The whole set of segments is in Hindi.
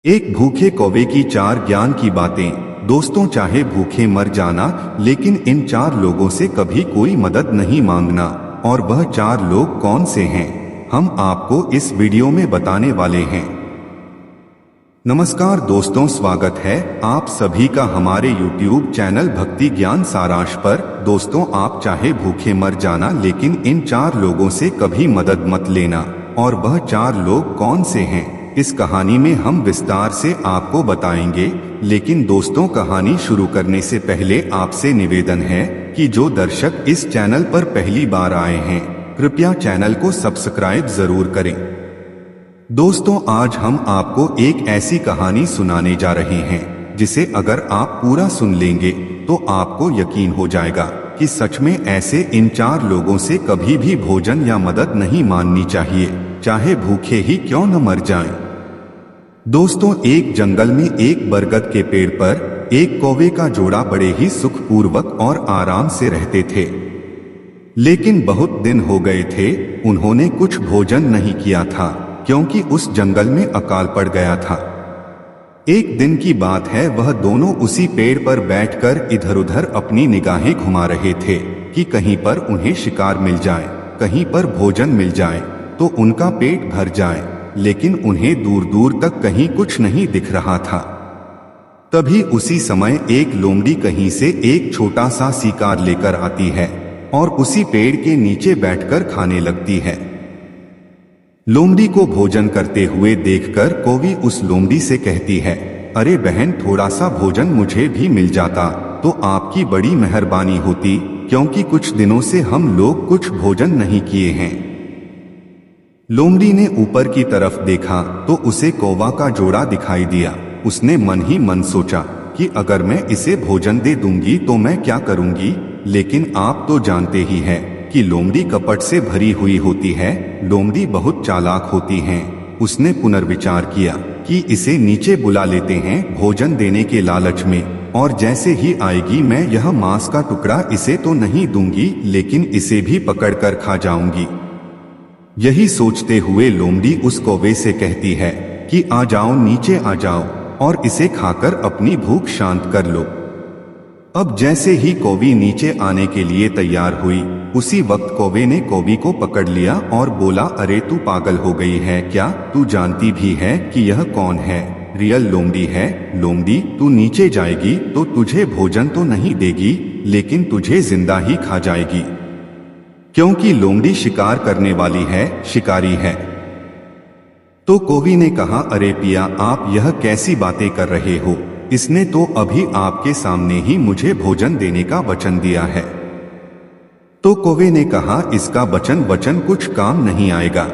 एक भूखे कौवे की चार ज्ञान की बातें। दोस्तों, चाहे भूखे मर जाना, लेकिन इन चार लोगों से कभी कोई मदद नहीं मांगना। और वह चार लोग कौन से हैं, हम आपको इस वीडियो में बताने वाले हैं। नमस्कार दोस्तों, स्वागत है आप सभी का हमारे YouTube चैनल भक्ति ज्ञान सारांश पर। दोस्तों, आप चाहे भूखे मर जाना, लेकिन इन चार लोगों से कभी मदद मत लेना। और वह चार लोग कौन से हैं, इस कहानी में हम विस्तार से आपको बताएंगे। लेकिन दोस्तों, कहानी शुरू करने से पहले आपसे निवेदन है कि जो दर्शक इस चैनल पर पहली बार आए हैं, कृपया चैनल को सब्सक्राइब जरूर करें। दोस्तों, आज हम आपको एक ऐसी कहानी सुनाने जा रहे हैं जिसे अगर आप पूरा सुन लेंगे तो आपको यकीन हो जाएगा कि सच में ऐसे इन चार लोगों से कभी भी भोजन या मदद नहीं मांगनी चाहिए, चाहे भूखे ही क्यों न मर जाएं। दोस्तों, एक जंगल में एक बरगद के पेड़ पर एक कौवे का जोड़ा बड़े ही सुखपूर्वक और आराम से रहते थे। लेकिन बहुत दिन हो गए थे उन्होंने कुछ भोजन नहीं किया था, क्योंकि उस जंगल में अकाल पड़ गया था। एक दिन की बात है, वह दोनों उसी पेड़ पर बैठकर इधर उधर अपनी निगाहें घुमा रहे थे कि कहीं पर उन्हें शिकार मिल जाए, कहीं पर भोजन मिल जाए तो उनका पेट भर जाए। लेकिन उन्हें दूर दूर तक कहीं कुछ नहीं दिख रहा था। तभी उसी समय एक लोमड़ी कहीं से एक छोटा सा शिकार लेकर आती है और उसी पेड़ के नीचे बैठकर खाने लगती है। लोमड़ी को भोजन करते हुए देखकर कौवी उस लोमड़ी से कहती है, अरे बहन, थोड़ा सा भोजन मुझे भी मिल जाता तो आपकी बड़ी मेहरबानी होती, क्योंकि कुछ दिनों से हम लोग कुछ भोजन नहीं किए हैं। लोमड़ी ने ऊपर की तरफ देखा तो उसे कौवा का जोड़ा दिखाई दिया। उसने मन ही मन सोचा कि अगर मैं इसे भोजन दे दूंगी तो मैं क्या करूंगी। लेकिन आप तो जानते ही हैं कि लोमड़ी कपट से भरी हुई होती है, लोमड़ी बहुत चालाक होती हैं। उसने पुनर्विचार किया कि इसे नीचे बुला लेते हैं भोजन देने के लालच में, और जैसे ही आएगी मैं यह मांस का टुकड़ा इसे तो नहीं दूंगी, लेकिन इसे भी पकड़कर खा जाऊंगी। यही सोचते हुए लोमड़ी उस कौवे से कहती है कि आ जाओ, नीचे आ जाओ और इसे खाकर अपनी भूख शांत कर लो। अब जैसे ही कौवी नीचे आने के लिए तैयार हुई, उसी वक्त कौवे ने कौवी को पकड़ लिया और बोला, अरे तू पागल हो गई है क्या? तू जानती भी है कि यह कौन है? रियल लोमड़ी है। लोमड़ी, तू नीचे जाएगी तो तुझे भोजन तो नहीं देगी, लेकिन तुझे जिंदा ही खा जाएगी, क्योंकि लोमड़ी शिकार करने वाली है, शिकारी है। तो कौवी ने कहा, अरे पिया, आप यह कैसी बातें कर रहे हो? इसने तो अभी आपके सामने ही मुझे भोजन देने का वचन दिया है। तो कौवे ने कहा, इसका वचन कुछ काम नहीं आएगा।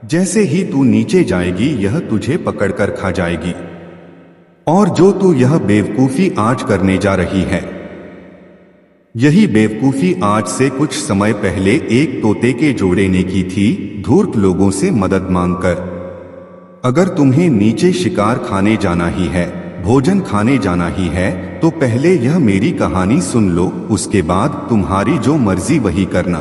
जैसे ही तू नीचे जाएगी यह तुझे पकड़कर खा जाएगी। और जो तू यह बेवकूफी आज करने जा रही है, यही बेवकूफी आज से कुछ समय पहले एक तोते के जोड़े ने की थी, धूर्त लोगों से मदद मांगकर। अगर तुम्हें नीचे शिकार खाने जाना ही है, भोजन खाने जाना ही है, तो पहले यह मेरी कहानी सुन लो, उसके बाद तुम्हारी जो मर्जी वही करना।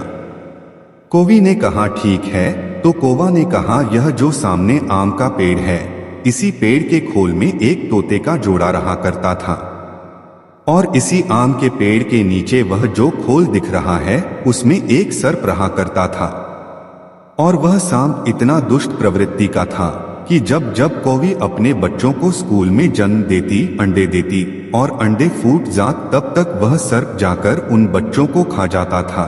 कौवी ने कहा, ठीक है। तो कौवा ने कहा, यह जो सामने आम का पेड़ है, इसी पेड़ के खोल में एक तोते का जोड़ा रहा करता था, और इसी आम के पेड़ के नीचे वह जो खोल दिख रहा है उसमें एक सर्प रहा करता था। और वह सांप इतना दुष्ट प्रवृत्ति का था कि जब जब कौवी अपने बच्चों को स्कूल में जन्म देती, अंडे देती और अंडे फूट जात, तब तक वह सर्प जाकर उन बच्चों को खा जाता था।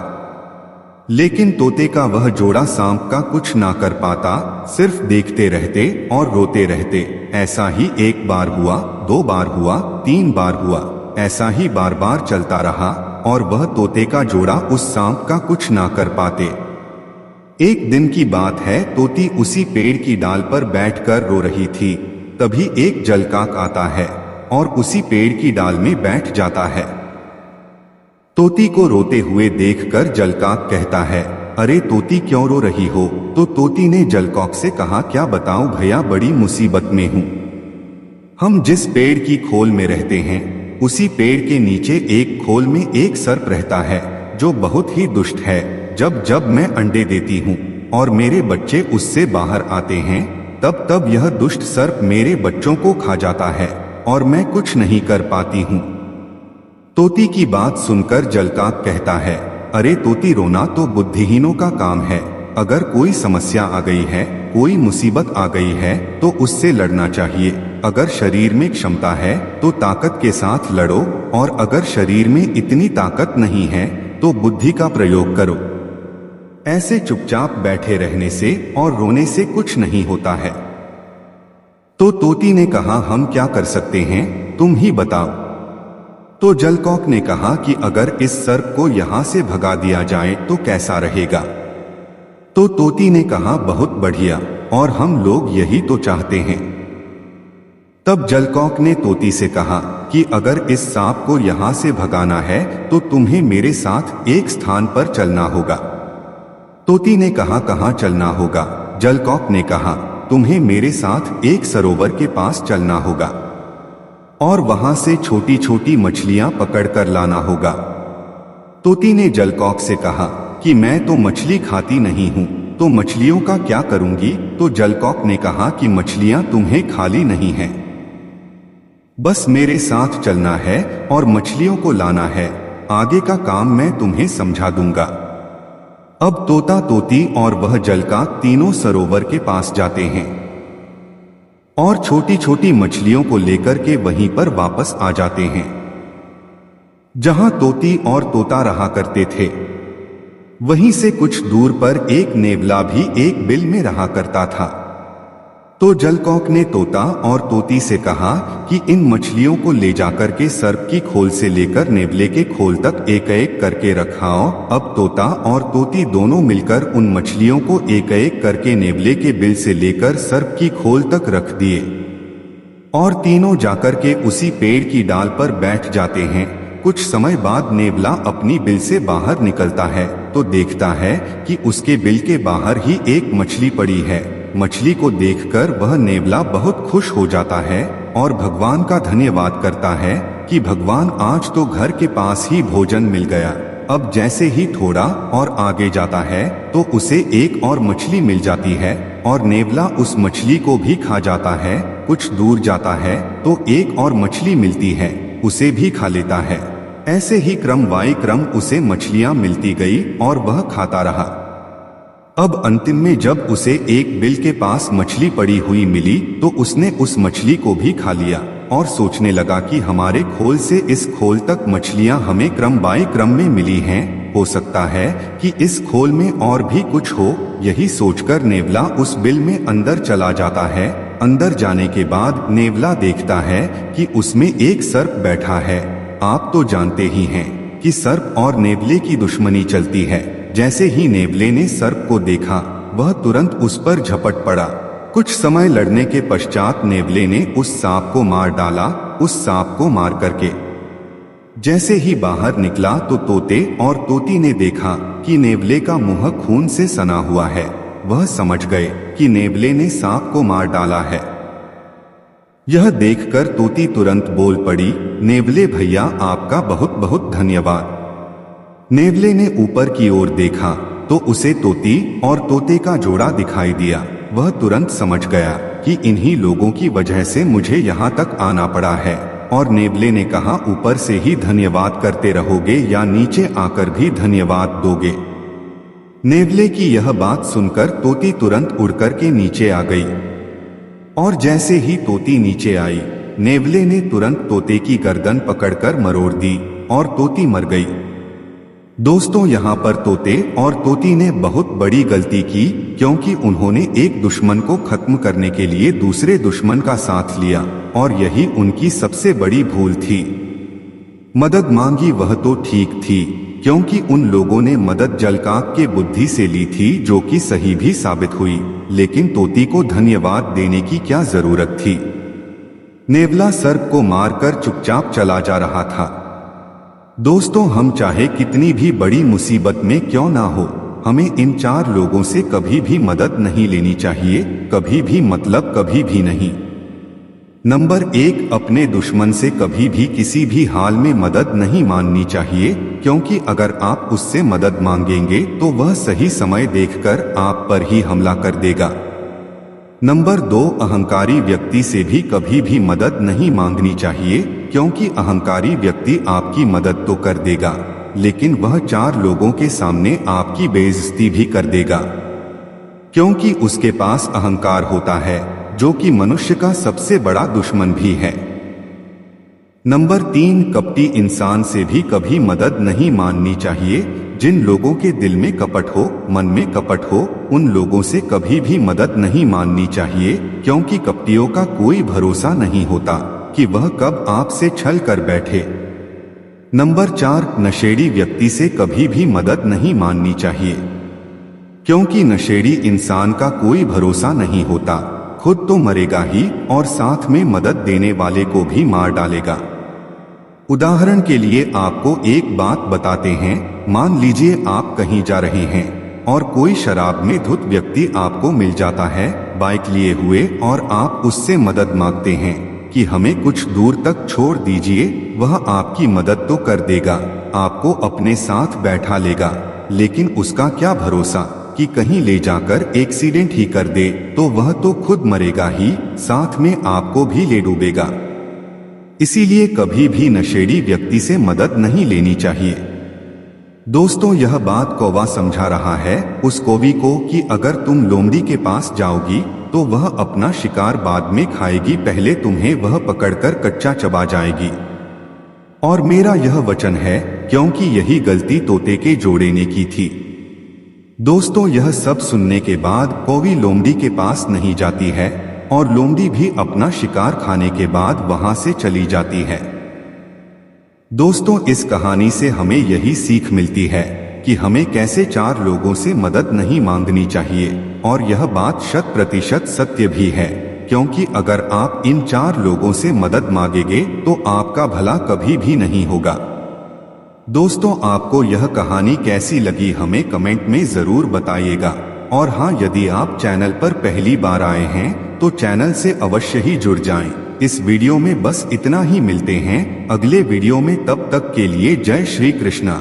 लेकिन तोते का वह जोड़ा सांप का कुछ ना कर पाता, सिर्फ देखते रहते और रोते रहते। ऐसा ही एक बार हुआ, 2 बार हुआ, 3 बार हुआ। ऐसा ही बार बार चलता रहा और वह तोते का जोड़ा उस सांप का कुछ ना कर पाते। एक दिन की बात है, तोती उसी पेड़ की डाल पर बैठकर रो रही थी। तभी एक जलकाक आता है और उसी पेड़ की डाल में बैठ जाता है। तोती को रोते हुए देखकर जलकाक कहता है, अरे तोती, क्यों रो रही हो? तो तोती ने जलकाक से कहा, क्या बताऊं भैया, बड़ी मुसीबत में हूं। हम जिस पेड़ की खोल में रहते हैं, उसी पेड़ के नीचे एक खोल में एक सर्प रहता है जो बहुत ही दुष्ट है। जब जब मैं अंडे देती हूँ और मेरे बच्चे उससे बाहर आते हैं, तब तब यह दुष्ट सर्प मेरे बच्चों को खा जाता है और मैं कुछ नहीं कर पाती हूँ। तोती की बात सुनकर जलकाक कहता है, अरे तोती, रोना तो बुद्धिहीनों का काम है। अगर कोई समस्या आ गई है, कोई मुसीबत आ गई है तो उससे लड़ना चाहिए। अगर शरीर में क्षमता है तो ताकत के साथ लड़ो, और अगर शरीर में इतनी ताकत नहीं है तो बुद्धि का प्रयोग करो। ऐसे चुपचाप बैठे रहने से और रोने से कुछ नहीं होता है। तो तोती ने कहा, हम क्या कर सकते हैं, तुम ही बताओ। तो जलकौक ने कहा कि अगर इस सर्प को यहां से भगा दिया जाए तो कैसा रहेगा। तो तोती ने कहा, बहुत बढ़िया, और हम लोग यही तो चाहते हैं। तब जलकौक ने तोती से कहा कि अगर इस सांप को यहां से भगाना है तो तुम्हें मेरे साथ एक स्थान पर चलना होगा। तोती ने कहा, कहां चलना होगा। जलकौक ने कहा, तुम्हें मेरे साथ एक सरोवर के पास चलना होगा और वहां से छोटी छोटी मछलियां पकड़कर लाना होगा। तोती ने जलकौक से कहा कि मैं तो मछली खाती नहीं हूं, तो मछलियों का क्या करूंगी। तो जलकौक ने कहा कि मछलियां तुम्हें खाली नहीं हैं, बस मेरे साथ चलना है और मछलियों को लाना है। आगे का काम मैं तुम्हें समझा दूंगा। अब तोता, तोती और वह जलकाक तीनों सरोवर के पास जाते हैं और छोटी छोटी मछलियों को लेकर के वहीं पर वापस आ जाते हैं जहां तोती और तोता रहा करते थे। वहीं से कुछ दूर पर एक नेवला भी एक बिल में रहा करता था। तो जलकौक ने तोता और तोती से कहा कि इन मछलियों को ले जाकर के सर्प की खोल से लेकर नेवले के खोल तक एक एक करके रखाओ। अब तोता और तोती दोनों मिलकर उन मछलियों को एक एक करके नेवले के बिल से लेकर सर्प की खोल तक रख दिए और तीनों जाकर के उसी पेड़ की डाल पर बैठ जाते हैं। कुछ समय बाद नेवला अपनी बिल से बाहर निकलता है तो देखता है कि उसके बिल के बाहर ही एक मछली पड़ी है। मछली को देखकर वह नेवला बहुत खुश हो जाता है और भगवान का धन्यवाद करता है कि भगवान, आज तो घर के पास ही भोजन मिल गया। अब जैसे ही थोड़ा और आगे जाता है तो उसे एक और मछली मिल जाती है और नेवला उस मछली को भी खा जाता है। कुछ दूर जाता है तो एक और मछली मिलती है, उसे भी खा लेता है। ऐसे ही क्रम बाई क्रम उसे मछलियां मिलती गई और वह खाता रहा। अब अंतिम में जब उसे एक बिल के पास मछली पड़ी हुई मिली तो उसने उस मछली को भी खा लिया और सोचने लगा कि हमारे खोल से इस खोल तक मछलियां हमें क्रम बाई क्रम में मिली हैं, हो सकता है कि इस खोल में और भी कुछ हो। यही सोचकर नेवला उस बिल में अंदर चला जाता है। अंदर जाने के बाद नेवला देखता है कि उसमें एक सर्प बैठा है। आप तो जानते ही हैं कि सर्प और नेवले की दुश्मनी चलती है। जैसे ही नेवले ने सर्प को देखा वह तुरंत उस पर झपट पड़ा। कुछ समय लड़ने के पश्चात नेवले ने उस सांप को मार डाला। उस सांप को मार करके जैसे ही बाहर निकला तो तोते और तोती ने देखा कि नेवले का मुंह खून से सना हुआ है। वह समझ गए कि नेवले ने सांप को मार डाला है। यह देखकर तोती तुरंत बोल पड़ी, नेवले भैया, आपका बहुत बहुत धन्यवाद। नेवले ने ऊपर की ओर देखा तो उसे तोती और तोते का जोड़ा दिखाई दिया। वह तुरंत समझ गया कि इन्हीं लोगों की वजह से मुझे यहाँ तक आना पड़ा है। और नेवले ने कहा, ऊपर से ही धन्यवाद करते रहोगे या नीचे आकर भी धन्यवाद दोगे। नेवले की यह बात सुनकर तोती तुरंत उड़कर के नीचे आ गई और जैसे ही तोती नीचे आई, नेवले ने तुरंत तोते की गर्दन पकड़कर मरोड़ दी और तोती मर गई। दोस्तों, यहाँ पर तोते और तोती ने बहुत बड़ी गलती की, क्योंकि उन्होंने एक दुश्मन को खत्म करने के लिए दूसरे दुश्मन का साथ लिया और यही उनकी सबसे बड़ी भूल थी। मदद मांगी वह तो ठीक थी, क्योंकि उन लोगों ने मदद जलकाक के बुद्धि से ली थी, जो कि सही भी साबित हुई, लेकिन तोती को धन्यवाद देने की क्या जरूरत थी। नेवला सर्प को मारकर चुपचाप चला जा रहा था। दोस्तों, हम चाहे कितनी भी बड़ी मुसीबत में क्यों ना हो, हमें इन चार लोगों से कभी भी मदद नहीं लेनी चाहिए, कभी भी, मतलब कभी भी नहीं। नंबर 1, अपने दुश्मन से कभी भी किसी भी हाल में मदद नहीं मांगनी चाहिए, क्योंकि अगर आप उससे मदद मांगेंगे तो वह सही समय देखकर आप पर ही हमला कर देगा। नंबर 2, अहंकारी व्यक्ति से भी कभी भी मदद नहीं मांगनी चाहिए, क्योंकि अहंकारी व्यक्ति आपकी मदद तो कर देगा, लेकिन वह 4 लोगों के सामने आपकी बेइज्जती भी कर देगा, क्योंकि उसके पास अहंकार होता है, जो कि मनुष्य का सबसे बड़ा दुश्मन भी है। नंबर 3, कपटी इंसान से भी कभी मदद नहीं मांगनी चाहिए। जिन लोगों के दिल में कपट हो, मन में कपट हो, उन लोगों से कभी भी मदद नहीं मांगनी चाहिए, क्योंकि कपटियों का कोई भरोसा नहीं होता कि वह कब आपसे छल कर बैठे। नंबर 4, नशेड़ी व्यक्ति से कभी भी मदद नहीं मांगनी चाहिए, क्योंकि नशेड़ी इंसान का कोई भरोसा नहीं होता, खुद तो मरेगा ही और साथ में मदद देने वाले को भी मार डालेगा। उदाहरण के लिए आपको एक बात बताते हैं। मान लीजिए आप कहीं जा रहे हैं और कोई शराब में धुत व्यक्ति आपको मिल जाता है बाइक लिए हुए, और आप उससे मदद मांगते हैं कि हमें कुछ दूर तक छोड़ दीजिए। वह आपकी मदद तो कर देगा, आपको अपने साथ बैठा लेगा, लेकिन उसका क्या भरोसा कि कहीं ले जाकर एक्सीडेंट ही कर दे, तो वह तो खुद मरेगा ही, साथ में आपको भी ले डूबेगा। इसीलिए कभी भी नशेड़ी व्यक्ति से मदद नहीं लेनी चाहिए। दोस्तों, यह बात कौवा समझा रहा है उस कौवी को कि अगर तुम लोमड़ी के पास जाओगी तो वह अपना शिकार बाद में खाएगी, पहले तुम्हें वह पकड़कर कच्चा चबा जाएगी। और मेरा यह वचन है, क्योंकि यही गलती तोते के जोड़े ने की थी। दोस्तों, यह सब सुनने के बाद कौवी लोमड़ी के पास नहीं जाती है और लोमड़ी भी अपना शिकार खाने के बाद वहां से चली जाती है। दोस्तों, इस कहानी से हमें यही सीख मिलती है कि हमें कैसे 4 लोगों से मदद नहीं मांगनी चाहिए, और यह बात 100% सत्य भी है, क्योंकि अगर आप इन 4 लोगों से मदद मांगेंगे तो आपका भला कभी भी नहीं होगा। दोस्तों, आपको यह कहानी कैसी लगी हमें कमेंट में जरूर बताइएगा। और हाँ, यदि आप चैनल पर पहली बार आए हैं तो चैनल से अवश्य ही जुड़ जाएं। इस वीडियो में बस इतना ही, मिलते हैं अगले वीडियो में, तब तक के लिए जय श्री कृष्णा।